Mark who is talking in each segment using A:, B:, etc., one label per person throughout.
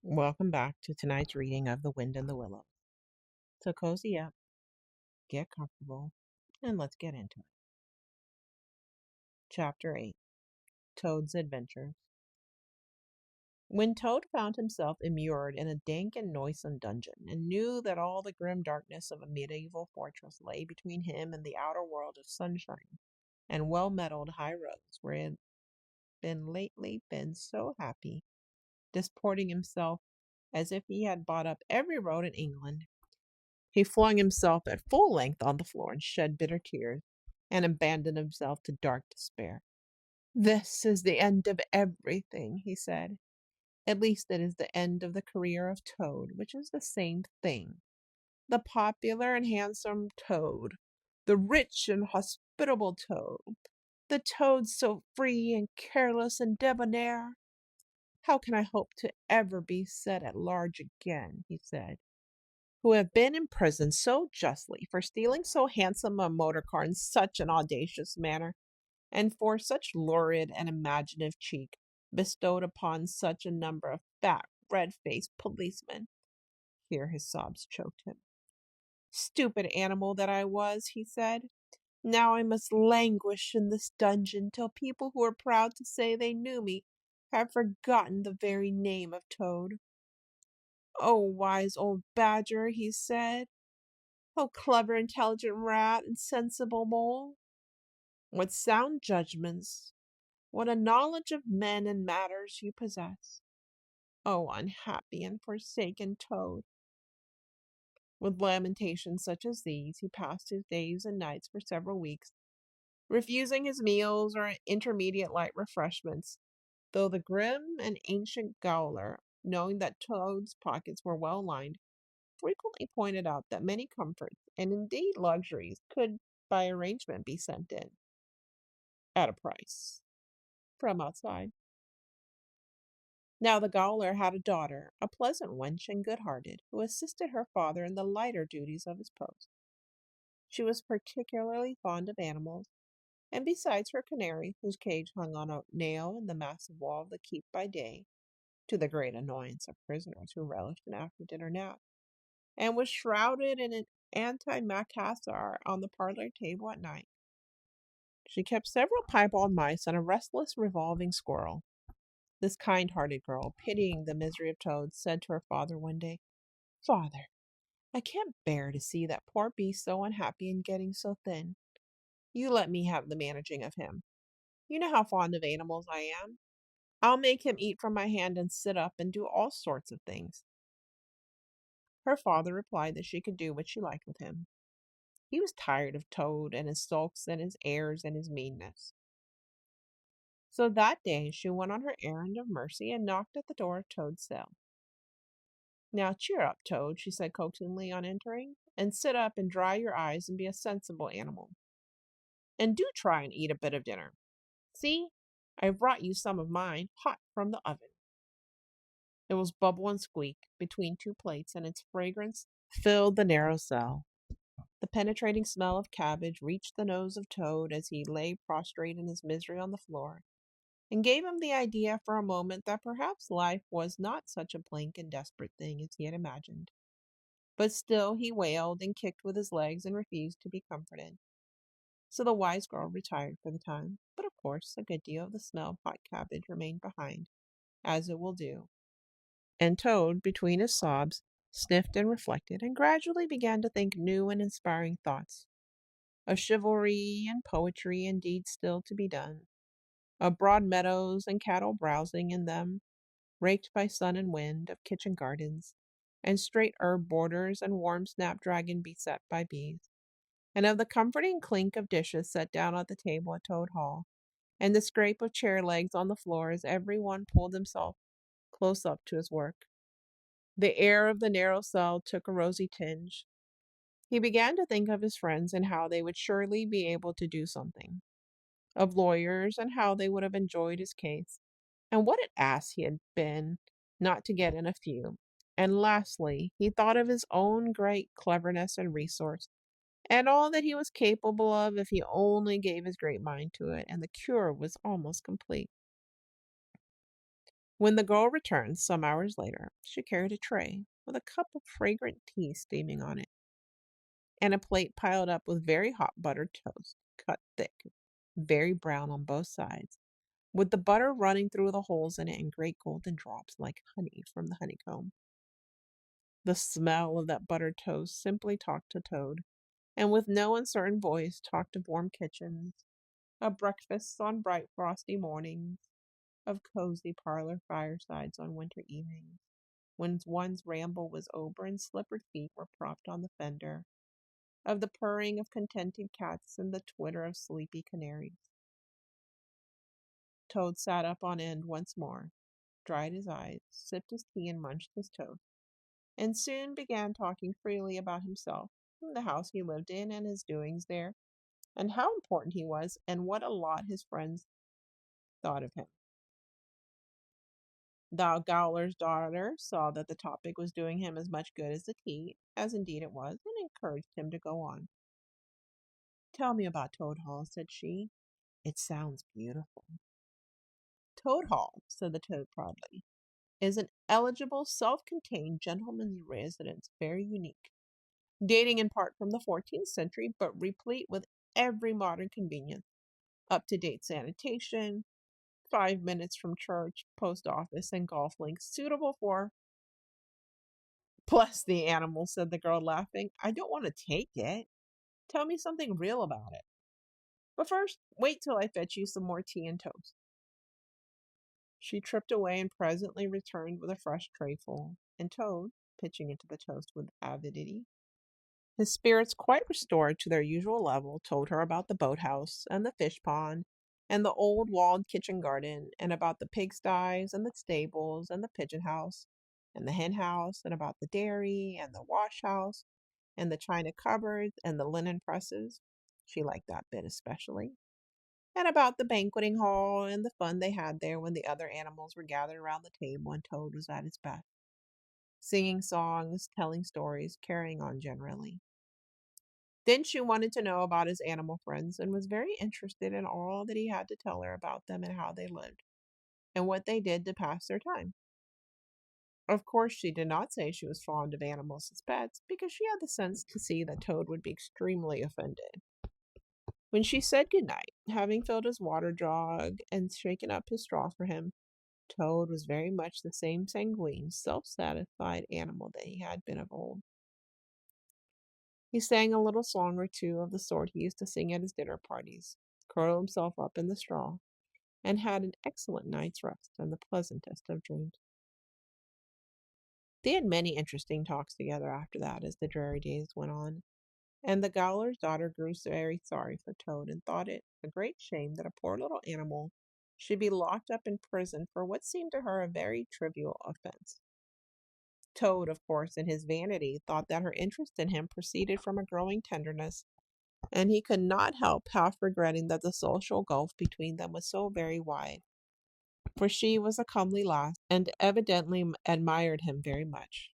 A: Welcome back to tonight's reading of The Wind and the Willows. So cozy up, get comfortable, and let's get into it. Chapter 8 Toad's Adventures. When Toad found himself immured in a dank and noisome dungeon, and knew that all the grim darkness of a medieval fortress lay between him and the outer world of sunshine and well-metalled high roads where he had been so happy, disporting himself as if he had bought up every road in England, he flung himself at full length on the floor and shed bitter tears, and abandoned himself to dark despair. "This is the end of everything," he said. "At least it is the end of the career of Toad, which is the same thing. The popular and handsome Toad, the rich and hospitable Toad, the Toad so free and careless and debonair. How can I hope to ever be set at large again," he said, "who have been imprisoned so justly for stealing so handsome a motor car in such an audacious manner, and for such lurid and imaginative cheek bestowed upon such a number of fat, red-faced policemen?" Here his sobs choked him. "Stupid animal that I was," he said. "Now I must languish in this dungeon till people who are proud to say they knew me have forgotten the very name of Toad. Oh, wise old badger," he said. "Oh, clever, intelligent rat and sensible mole. What sound judgments, what a knowledge of men and matters you possess. Oh, unhappy and forsaken Toad." With lamentations such as these, he passed his days and nights for several weeks, refusing his meals or intermediate light refreshments, though the grim and ancient gaoler, knowing that Toad's pockets were well lined, frequently pointed out that many comforts, and indeed luxuries, could by arrangement be sent in, at a price, from outside. Now the gaoler had a daughter, a pleasant wench and good-hearted, who assisted her father in the lighter duties of his post. She was particularly fond of animals, and besides her canary, whose cage hung on a nail in the massive wall of the keep by day, to the great annoyance of prisoners who relished an after-dinner nap, and was shrouded in an antimacassar on the parlor table at night, she kept several piebald mice and a restless revolving squirrel. This kind-hearted girl, pitying the misery of Toad, said to her father one day, "Father, I can't bear to see that poor beast so unhappy and getting so thin. You let me have the managing of him. You know how fond of animals I am. I'll make him eat from my hand and sit up and do all sorts of things." Her father replied that she could do what she liked with him. He was tired of Toad and his sulks and his airs and his meanness. So that day she went on her errand of mercy and knocked at the door of Toad's cell. "Now cheer up, Toad," she said coaxingly on entering, "and sit up and dry your eyes and be a sensible animal. And do try and eat a bit of dinner. See, I've brought you some of mine, hot from the oven." It was bubble and squeak between two plates, and its fragrance filled the narrow cell. The penetrating smell of cabbage reached the nose of Toad as he lay prostrate in his misery on the floor, and gave him the idea for a moment that perhaps life was not such a blank and desperate thing as he had imagined. But still he wailed and kicked with his legs and refused to be comforted. So the wise girl retired for the time, but of course a good deal of the smell of hot cabbage remained behind, as it will do. And Toad, between his sobs, sniffed and reflected, and gradually began to think new and inspiring thoughts, of chivalry and poetry and deeds still to be done, of broad meadows and cattle browsing in them, raked by sun and wind, of kitchen gardens, and straight herb borders and warm snapdragon beset by bees, and of the comforting clink of dishes set down at the table at Toad Hall, and the scrape of chair legs on the floor as every one pulled himself close up to his work. The air of the narrow cell took a rosy tinge. He began to think of his friends and how they would surely be able to do something, of lawyers and how they would have enjoyed his case, and what an ass he had been not to get in a few. And lastly, he thought of his own great cleverness and resource, and all that he was capable of if he only gave his great mind to it, and the cure was almost complete. When the girl returned some hours later, she carried a tray with a cup of fragrant tea steaming on it, and a plate piled up with very hot buttered toast, cut thick, very brown on both sides, with the butter running through the holes in it in great golden drops like honey from the honeycomb. The smell of that buttered toast simply talked to Toad, and with no uncertain voice talked of warm kitchens, of breakfasts on bright frosty mornings, of cozy parlor firesides on winter evenings, when one's ramble was over and slippered feet were propped on the fender, of the purring of contented cats and the twitter of sleepy canaries. Toad sat up on end once more, dried his eyes, sipped his tea, and munched his toast, and soon began talking freely about himself, the house he lived in, and his doings there, and how important he was, and what a lot his friends thought of him. The Gowler's daughter saw that the topic was doing him as much good as the tea, as indeed it was, and encouraged him to go on. "Tell me about Toad Hall," said she. "It sounds beautiful." "Toad Hall," said the Toad proudly, "is an eligible, self-contained gentleman's residence, very unique, dating in part from the 14th century, but replete with every modern convenience, up-to-date sanitation, 5 minutes from church, post office, and golf links, suitable for—" "Bless the animal," said the girl, laughing. "I don't want to take it. Tell me something real about it. But first, wait till I fetch you some more tea and toast." She tripped away and presently returned with a fresh trayful, and Toad, pitching into the toast with avidity, his spirits quite restored to their usual level, told her about the boathouse and the fish pond and the old walled kitchen garden, and about the pigsties and the stables and the pigeon house and the hen house, and about the dairy and the wash house and the china cupboards and the linen presses. She liked that bit especially. And about the banqueting hall and the fun they had there when the other animals were gathered around the table and Toad was at his best, singing songs, telling stories, carrying on generally. Then she wanted to know about his animal friends and was very interested in all that he had to tell her about them and how they lived, and what they did to pass their time. Of course, she did not say she was fond of animals as pets, because she had the sense to see that Toad would be extremely offended. When she said good night, having filled his water jug and shaken up his straw for him, Toad was very much the same sanguine, self-satisfied animal that he had been of old. He sang a little song or two of the sort he used to sing at his dinner parties, curled himself up in the straw, and had an excellent night's rest and the pleasantest of dreams. They had many interesting talks together after that as the dreary days went on, and the Gowler's daughter grew very sorry for Toad and thought it a great shame that a poor little animal should be locked up in prison for what seemed to her a very trivial offense. Toad, of course, in his vanity, thought that her interest in him proceeded from a growing tenderness, and he could not help half regretting that the social gulf between them was so very wide, for she was a comely lass, and evidently admired him very much.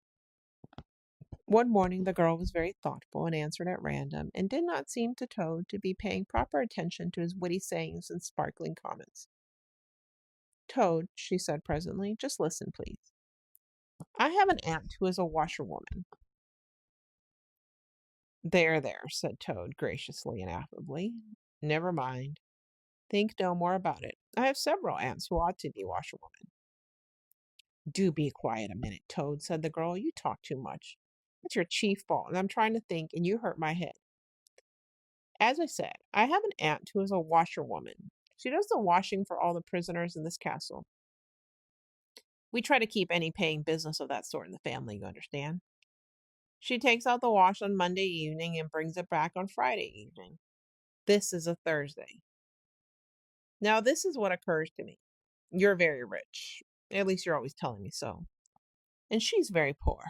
A: One morning the girl was very thoughtful and answered at random, and did not seem to Toad to be paying proper attention to his witty sayings and sparkling comments. "Toad," she said presently, "just listen, please. I have an aunt who is a washerwoman." There," said Toad, graciously and affably. "Never mind. Think no more about it. I have several aunts who ought to be washerwomen." "Do be quiet a minute, Toad," said the girl. "You talk too much. It's your chief fault, and I'm trying to think, and you hurt my head. As I said, I have an aunt who is a washerwoman. She does the washing for all the prisoners in this castle. We try to keep any paying business of that sort in the family, you understand. She takes out the wash on Monday evening and brings it back on Friday evening. This is a Thursday. Now, this is what occurs to me. You're very rich. At least you're always telling me so. And she's very poor.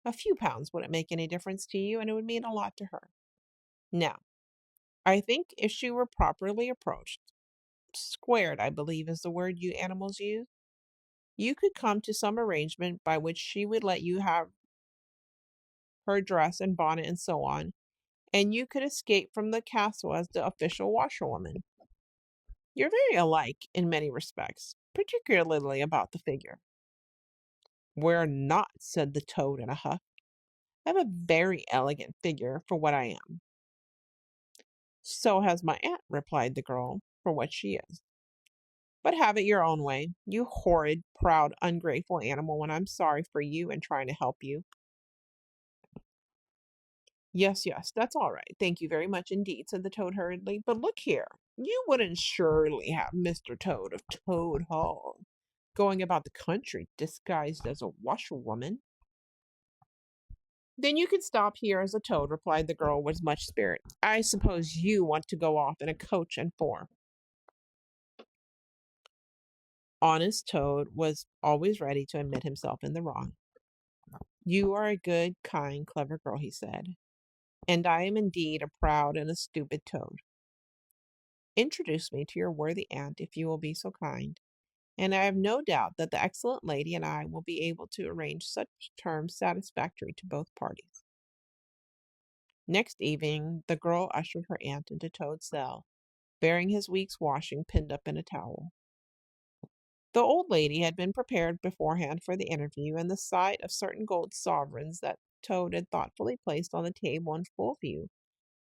A: A few pounds wouldn't make any difference to you, and it would mean a lot to her. Now, I think if she were properly approached, squared, I believe is the word you animals use, you could come to some arrangement by which she would let you have her dress and bonnet and so on, and you could escape from the castle as the official washerwoman. You're very alike in many respects, particularly about the figure. "We're not," said the toad in a huff. "I have a very elegant figure for what I am." "So has my aunt," replied the girl, "for what she is. But have it your own way, you horrid, proud, ungrateful animal, when I'm sorry for you and trying to help you." "Yes, yes, that's all right. Thank you very much indeed," said the toad hurriedly. "But look here, you wouldn't surely have Mr. Toad of Toad Hall going about the country disguised as a washerwoman?" "Then you can stop here as a toad," replied the girl with much spirit. "I suppose you want to go off in a coach and four." Honest Toad was always ready to admit himself in the wrong. "You are a good, kind, clever girl," he said, "and I am indeed a proud and a stupid toad. Introduce me to your worthy aunt if you will be so kind, and I have no doubt that the excellent lady and I will be able to arrange such terms satisfactory to both parties." Next evening the girl ushered her aunt into Toad's cell, bearing his week's washing pinned up in a towel. The old lady had been prepared beforehand for the interview, and the sight of certain gold sovereigns that Toad had thoughtfully placed on the table in full view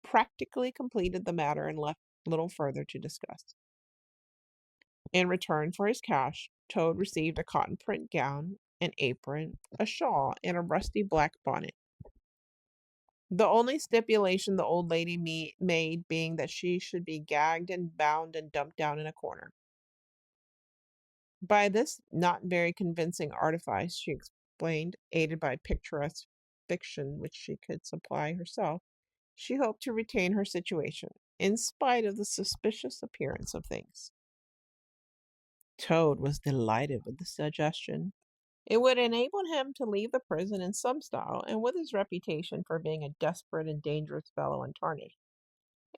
A: practically completed the matter and left little further to discuss. In return for his cash, Toad received a cotton print gown, an apron, a shawl, and a rusty black bonnet. The only stipulation the old lady made being that she should be gagged and bound and dumped down in a corner. By this not very convincing artifice, she explained, aided by picturesque fiction which she could supply herself, she hoped to retain her situation, in spite of the suspicious appearance of things. Toad was delighted with the suggestion. It would enable him to leave the prison in some style, and with his reputation for being a desperate and dangerous fellow untarnished.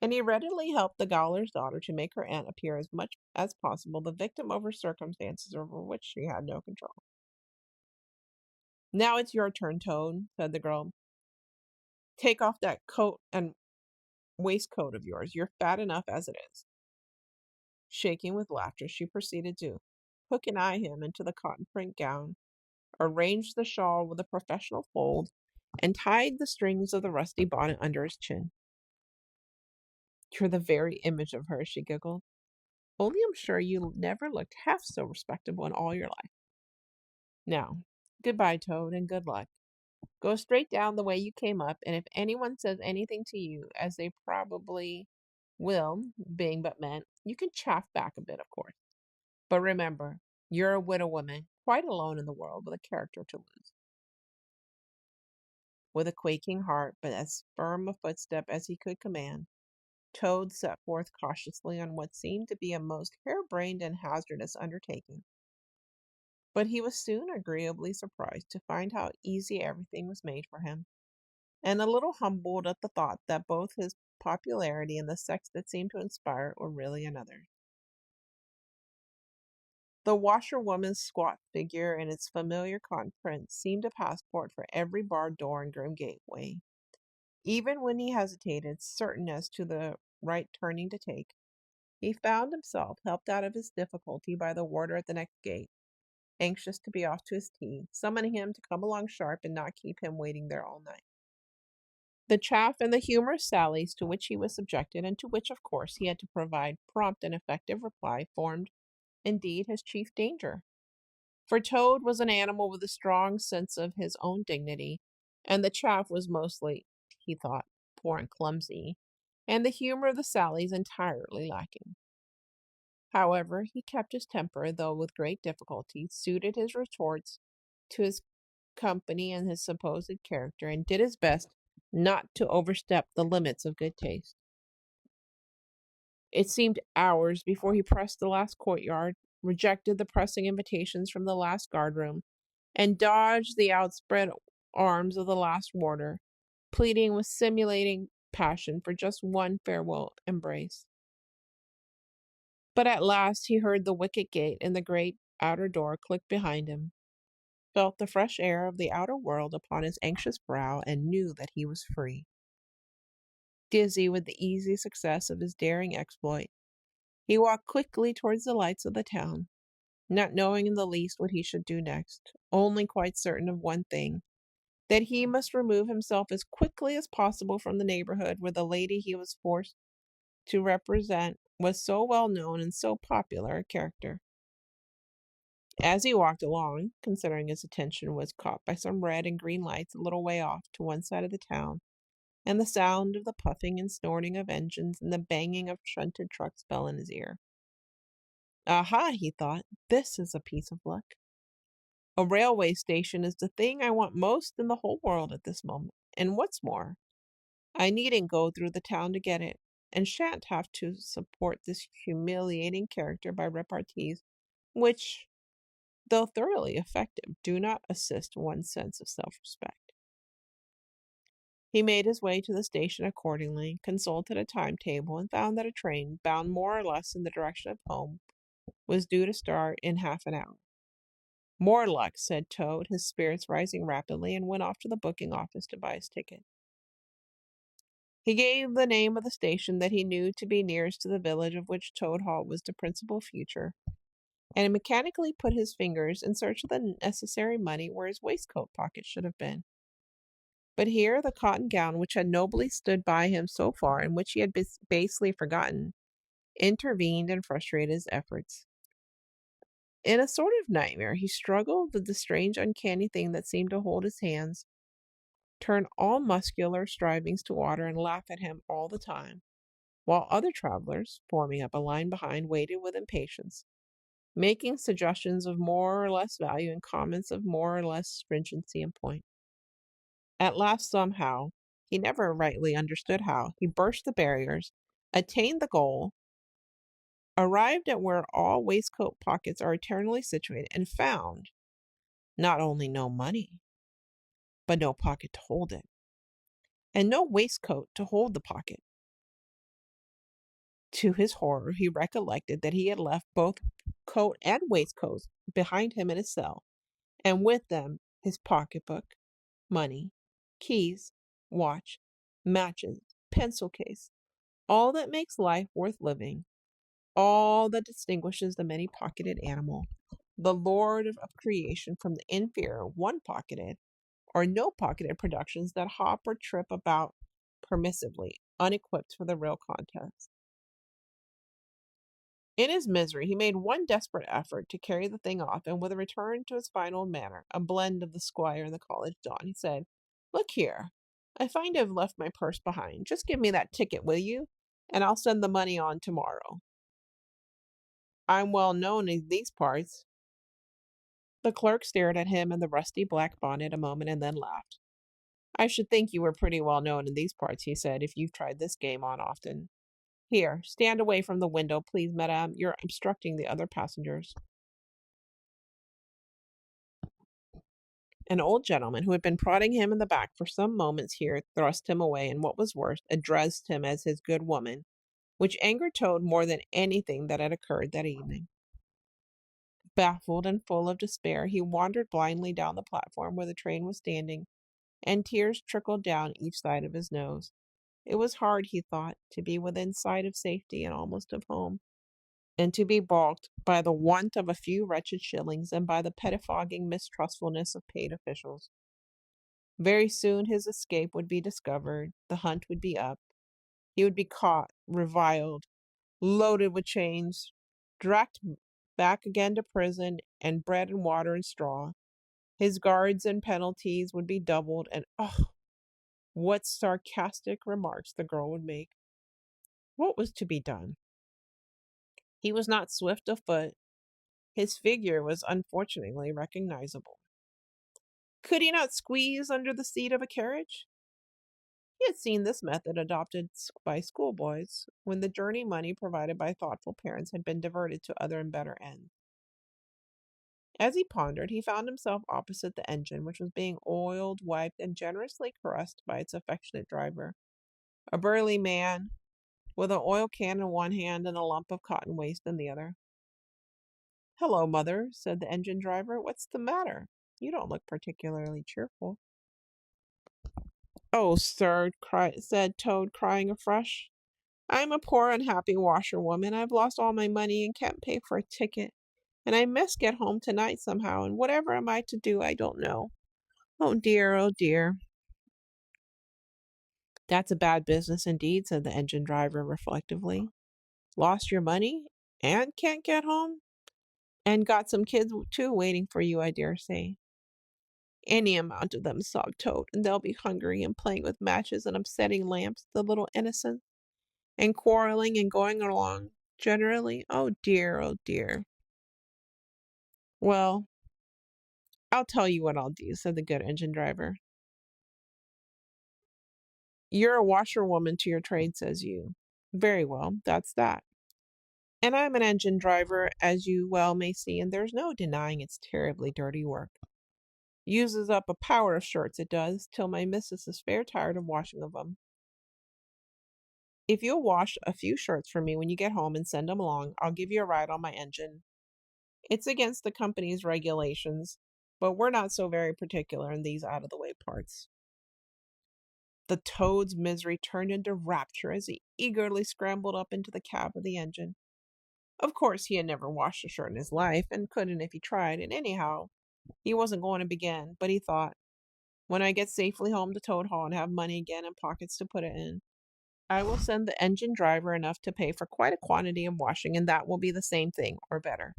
A: And he readily helped the Gaoler's daughter to make her aunt appear as much as possible the victim of her circumstances over which she had no control. "Now it's your turn, Toad," said the girl. "Take off that coat and waistcoat of yours. You're fat enough as it is." Shaking with laughter, she proceeded to hook and eye him into the cotton print gown, arranged the shawl with a professional fold, and tied the strings of the rusty bonnet under his chin. "You're the very image of her," she giggled. "Only I'm sure you never looked half so respectable in all your life. Now, goodbye, Toad, and good luck. Go straight down the way you came up, and if anyone says anything to you, as they probably will, being but men, you can chaff back a bit, of course. But remember, you're a widow woman, quite alone in the world, with a character to lose." With a quaking heart, but as firm a footstep as he could command, Toad set forth cautiously on what seemed to be a most harebrained and hazardous undertaking. But he was soon agreeably surprised to find how easy everything was made for him, and a little humbled at the thought that both his popularity and the sex that seemed to inspire it were really another. The washerwoman's squat figure and its familiar cotton print seemed a passport for every barred door and grim gateway. Even when he hesitated, certain as to the right turning to take, he found himself helped out of his difficulty by the warder at the next gate, anxious to be off to his tea, summoning him to come along sharp and not keep him waiting there all night. The chaff and the humorous sallies to which he was subjected, and to which, of course, he had to provide prompt and effective reply, formed, indeed, his chief danger. For Toad was an animal with a strong sense of his own dignity, and the chaff was mostly, he thought, poor and clumsy, and the humor of the sallies entirely lacking. However, he kept his temper, though with great difficulty, suited his retorts to his company and his supposed character, and did his best not to overstep the limits of good taste. It seemed hours before he pressed the last courtyard, rejected the pressing invitations from the last guardroom, and dodged the outspread arms of the last warder, pleading with simulating passion for just one farewell embrace. But at last he heard the wicket gate in the great outer door click behind him, felt the fresh air of the outer world upon his anxious brow, and knew that he was free. Dizzy with the easy success of his daring exploit, he walked quickly towards the lights of the town. not knowing in the least what he should do next, only quite certain of one thing, that he must remove himself as quickly as possible from the neighborhood where the lady he was forced to represent was so well known and so popular a character. As he walked along, considering his attention was caught by some red and green lights a little way off to one side of the town, and the sound of the puffing and snorting of engines and the banging of shunted trucks fell in his ear. Aha, he thought, this is a piece of luck. A railway station is the thing I want most in the whole world at this moment. And what's more, I needn't go through the town to get it, and shan't have to support this humiliating character by repartees, which, though thoroughly effective, do not assist one's sense of self-respect. He made his way to the station accordingly, consulted a timetable, and found that a train, bound more or less in the direction of home, was due to start in half an hour. More luck, said Toad, his spirits rising rapidly, and went off to the booking office to buy his ticket. He gave the name of the station that he knew to be nearest to the village of which Toad Hall was the principal feature, and mechanically put his fingers in search of the necessary money where his waistcoat pocket should have been. But here the cotton gown which had nobly stood by him so far, and which he had basely forgotten, intervened and frustrated his efforts. In a sort of nightmare, he struggled with the strange, uncanny thing that seemed to hold his hands, turn all muscular strivings to water, and laugh at him all the time, while other travelers, forming up a line behind, waited with impatience, making suggestions of more or less value and comments of more or less stringency and point. At last, somehow, he never rightly understood how, he burst the barriers, attained the goal, arrived at where all waistcoat pockets are eternally situated, and found not only no money, but no pocket to hold it, and no waistcoat to hold the pocket. To his horror, he recollected that he had left both coat and waistcoat behind him in his cell, and with them his pocketbook, money, keys, watch, matches, pencil case, all that makes life worth living, all that distinguishes the many-pocketed animal, the lord of creation, from the inferior one-pocketed or no-pocketed productions that hop or trip about permissively, unequipped for the real contest. In his misery, he made one desperate effort to carry the thing off, and with a return to his fine old manner, a blend of the squire and the college don, he said, "Look here, I find I've left my purse behind. Just give me that ticket, will you? And I'll send the money on tomorrow. I'm well known in these parts." The clerk stared at him in the rusty black bonnet a moment and then laughed. "I should think you were pretty well known in these parts," he said, "if you've tried this game on often. Here, stand away from the window, please, madame. You're obstructing the other passengers." An old gentleman who had been prodding him in the back for some moments here thrust him away, and what was worse, addressed him as his good woman, which angered Toad more than anything that had occurred that evening. Baffled and full of despair, he wandered blindly down the platform where the train was standing, and tears trickled down each side of his nose. It was hard, he thought, to be within sight of safety and almost of home, and to be balked by the want of a few wretched shillings and by the pettifogging mistrustfulness of paid officials. Very soon his escape would be discovered, the hunt would be up, he would be caught, reviled, loaded with chains, dragged back again to prison, and bread and water and straw. His guards and penalties would be doubled, and oh, what sarcastic remarks the girl would make. What was to be done? He was not swift of foot. His figure was unfortunately recognizable. Could he not squeeze under the seat of a carriage? He had seen this method adopted by schoolboys when the journey money provided by thoughtful parents had been diverted to other and better ends. As he pondered, he found himself opposite the engine, which was being oiled, wiped, and generously caressed by its affectionate driver, a burly man with an oil can in one hand and a lump of cotton waste in the other. "Hello, mother," said the engine driver. "What's the matter? You don't look particularly cheerful." "Oh, sir," said Toad, crying afresh, "I'm a poor, unhappy washerwoman. I've lost all my money and can't pay for a ticket. and I must get home tonight somehow, and whatever am I to do, I don't know. Oh dear, oh dear. That's a bad business indeed, said the engine driver reflectively. Lost your money and can't get home? And got some kids too waiting for you, I dare say. Any amount of them, sobbed Toad, and they'll be hungry and playing with matches and upsetting lamps, the little innocents, and quarreling and going along generally. Oh dear, oh dear. Well, I'll tell you what I'll do, said the good engine driver. You're a washerwoman to your trade, says you. Very well, that's that. And I'm an engine driver, as you well may see, and there's no denying it's terribly dirty work. Uses up a power of shirts, it does, till my missus is fair tired of washing of 'em. If you'll wash a few shirts for me when you get home and send 'em along, I'll give you a ride on my engine. It's against the company's regulations, but we're not so very particular in these out-of-the-way parts. The Toad's misery turned into rapture as he eagerly scrambled up into the cab of the engine. Of course, he had never washed a shirt in his life, and couldn't if he tried, and anyhow, he wasn't going to begin, but he thought, when I get safely home to Toad Hall and have money again and pockets to put it in, I will send the engine driver enough to pay for quite a quantity of washing, and that will be the same thing, or better.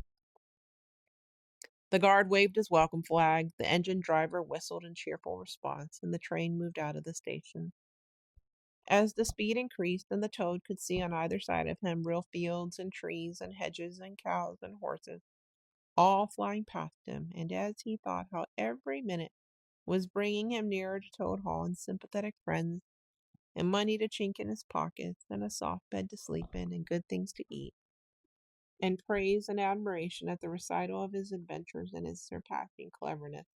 A: The guard waved his welcome flag, the engine driver whistled in cheerful response, and the train moved out of the station. As the speed increased and the Toad could see on either side of him real fields and trees and hedges and cows and horses, all flying past him, and as he thought how every minute was bringing him nearer to Toad Hall and sympathetic friends, and money to chink in his pockets, and a soft bed to sleep in, and good things to eat, and praise and admiration at the recital of his adventures and his surpassing cleverness,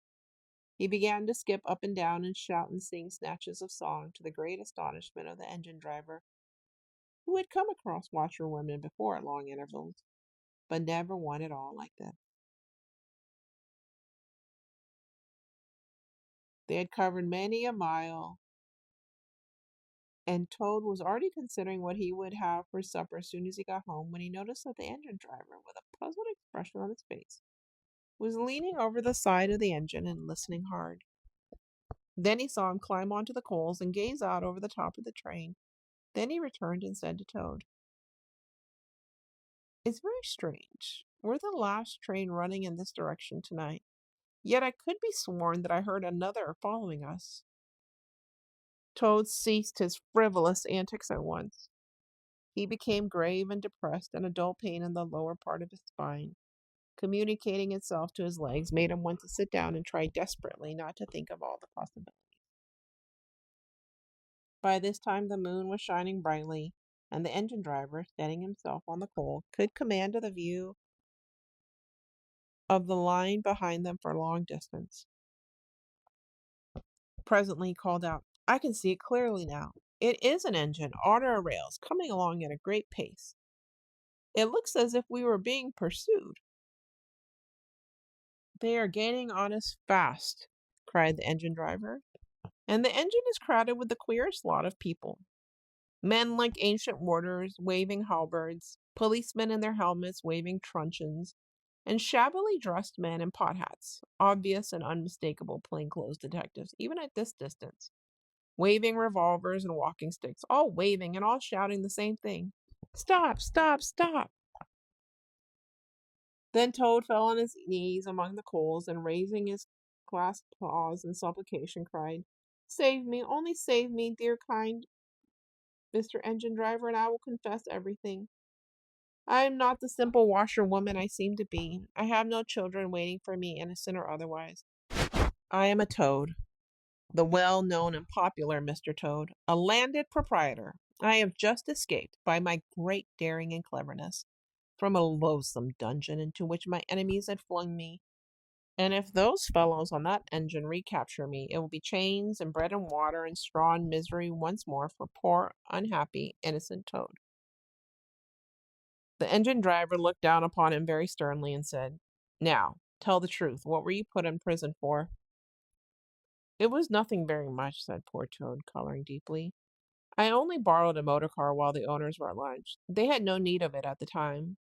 A: he began to skip up and down and shout and sing snatches of song to the great astonishment of the engine driver, who had come across washerwomen before at long intervals, but never one at all like this. They had covered many a mile, and Toad was already considering what he would have for supper as soon as he got home when he noticed that the engine driver, with a puzzled expression on his face, was leaning over the side of the engine and listening hard. Then he saw him climb onto the coals and gaze out over the top of the train. Then he returned and said to Toad, "It's very strange. We're the last train running in this direction tonight. Yet I could be sworn that I heard another following us." Toad ceased his frivolous antics at once. He became grave and depressed, and a dull pain in the lower part of his spine, communicating itself to his legs, made him want to sit down and try desperately not to think of all the possibilities. By this time the moon was shining brightly, and the engine driver, standing himself on the coal, could command the view of the line behind them for a long distance. Presently he called out, "I can see it clearly now. It is an engine on our rails, coming along at a great pace. It looks as if we were being pursued." "They are gaining on us fast," cried the engine driver, "and the engine is crowded with the queerest lot of people. Men like ancient warders, waving halberds, policemen in their helmets, waving truncheons, and shabbily dressed men in pot hats, obvious and unmistakable plainclothes detectives, even at this distance, waving revolvers and walking sticks, all waving and all shouting the same thing. Stop, stop, stop." Then Toad fell on his knees among the coals, and raising his clasped paws in supplication, cried, "Save me, only save me, dear kind Mr. Engine Driver, and I will confess everything. I am not the simple washerwoman I seem to be. I have no children waiting for me, innocent or otherwise. I am a Toad, the well-known and popular Mr. Toad, a landed proprietor. I have just escaped, by my great daring and cleverness, from a loathsome dungeon into which my enemies had flung me. And if those fellows on that engine recapture me, it will be chains and bread and water and straw and misery once more for poor, unhappy, innocent Toad." The engine driver looked down upon him very sternly and said, "Now, tell the truth. What were you put in prison for?" "It was nothing very much," said poor Toad, coloring deeply. "I only borrowed a motor car while the owners were at lunch. They had no need of it at the time.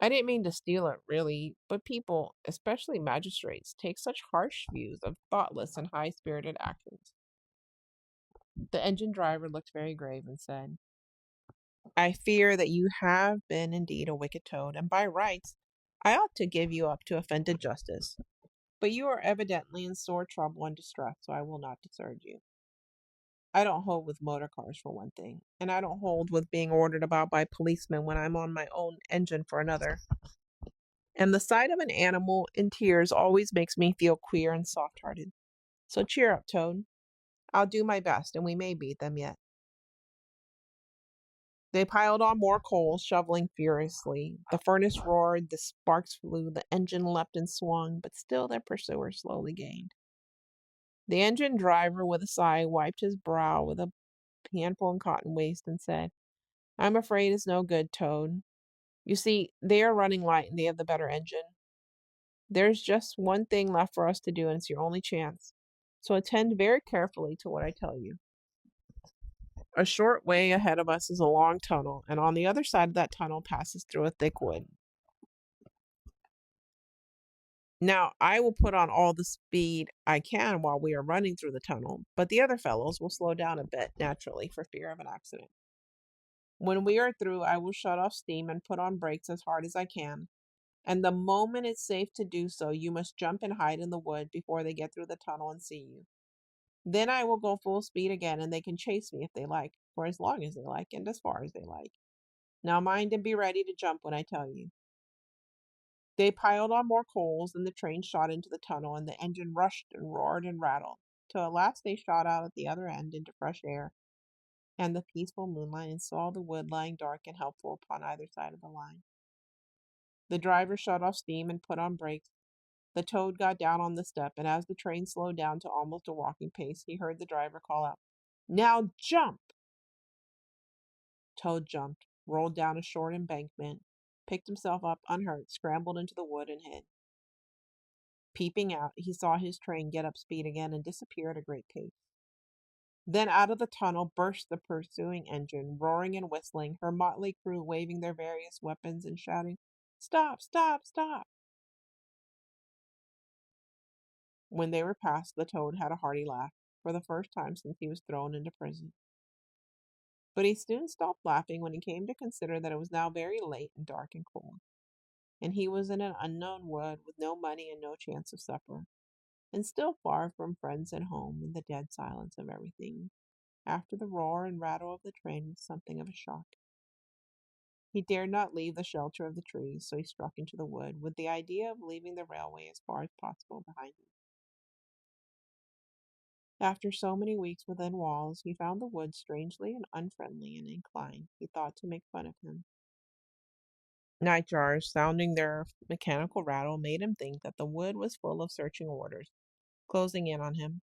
A: I didn't mean to steal it, really, but people, especially magistrates, take such harsh views of thoughtless and high spirited actions. The engine driver looked very grave and said, I fear that you have been indeed a wicked toad, and by rights I ought to give you up to offended justice. But you are evidently in sore trouble and distress, so I will not desert you. I don't hold with motor cars for one thing, and I don't hold with being ordered about by policemen when I'm on my own engine for another. And the sight of an animal in tears always makes me feel queer and soft hearted. So cheer up, Toad. I'll do my best, and we may beat them yet. They piled on more coals, shoveling furiously. The furnace roared, the sparks flew, the engine leapt and swung, but still their pursuers slowly gained. The engine driver, with a sigh, wiped his brow with a handful of cotton waste and said, I'm afraid it's no good, Toad. You see, they are running light and they have the better engine. There's just one thing left for us to do, and it's your only chance. So attend very carefully to what I tell you. A short way ahead of us is a long tunnel, and on the other side of that tunnel passes through a thick wood. Now, I will put on all the speed I can while we are running through the tunnel, but the other fellows will slow down a bit, naturally, for fear of an accident. When we are through, I will shut off steam and put on brakes as hard as I can. And the moment it's safe to do so, you must jump and hide in the wood before they get through the tunnel and see you. Then I will go full speed again, and they can chase me if they like, for as long as they like and as far as they like. Now mind and be ready to jump when I tell you. They piled on more coals, and the train shot into the tunnel, and the engine rushed and roared and rattled, till at last they shot out at the other end into fresh air and the peaceful moonlight, and saw the wood lying dark and helpful upon either side of the line. The driver shut off steam and put on brakes. The toad got down on the step, and as the train slowed down to almost a walking pace, he heard the driver call out, Now jump! Toad jumped, rolled down a short embankment, picked himself up unhurt, scrambled into the wood, and hid. Peeping out, he saw his train get up speed again and disappear at a great pace. Then out of the tunnel burst the pursuing engine, roaring and whistling, her motley crew waving their various weapons and shouting, Stop, stop, stop! When they were past, the toad had a hearty laugh, for the first time since he was thrown into prison. But he soon stopped laughing when he came to consider that it was now very late and dark and cold, and he was in an unknown wood with no money and no chance of supper, and still far from friends and home in the dead silence of everything. After the roar and rattle of the train was something of a shock. He dared not leave the shelter of the trees, so he struck into the wood, with the idea of leaving the railway as far as possible behind him. After so many weeks within walls, he found the wood strangely and unfriendly and inclined, he thought, to make fun of him. Night jars, sounding their mechanical rattle, made him think that the wood was full of searching warders, closing in on him.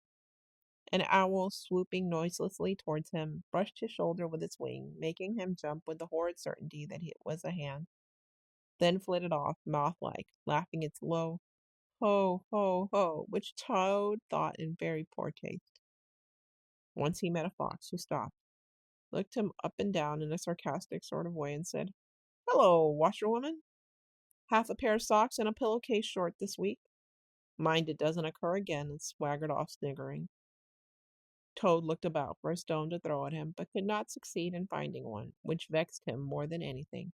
A: An owl, swooping noiselessly towards him, brushed his shoulder with its wing, making him jump with the horrid certainty that it was a hand, then flitted off, moth-like, laughing its low ho, ho, ho, which Toad thought in very poor taste. Once he met a fox who stopped, looked him up and down in a sarcastic sort of way, and said, Hello, washerwoman. Half a pair of socks and a pillowcase short this week. Mind it doesn't occur again, and swaggered off sniggering. Toad looked about for a stone to throw at him, but could not succeed in finding one, which vexed him more than anything.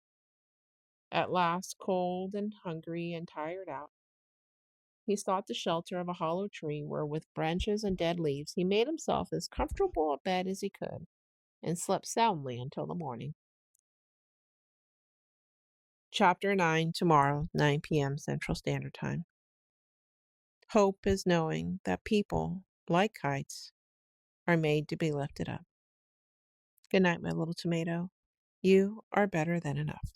A: At last, cold and hungry and tired out, he sought the shelter of a hollow tree, where with branches and dead leaves he made himself as comfortable a bed as he could, and slept soundly until the morning. Chapter 9, tomorrow, 9 p.m. Central Standard Time. Hope is knowing that people, like kites, are made to be lifted up. Good night, my little tomato. You are better than enough.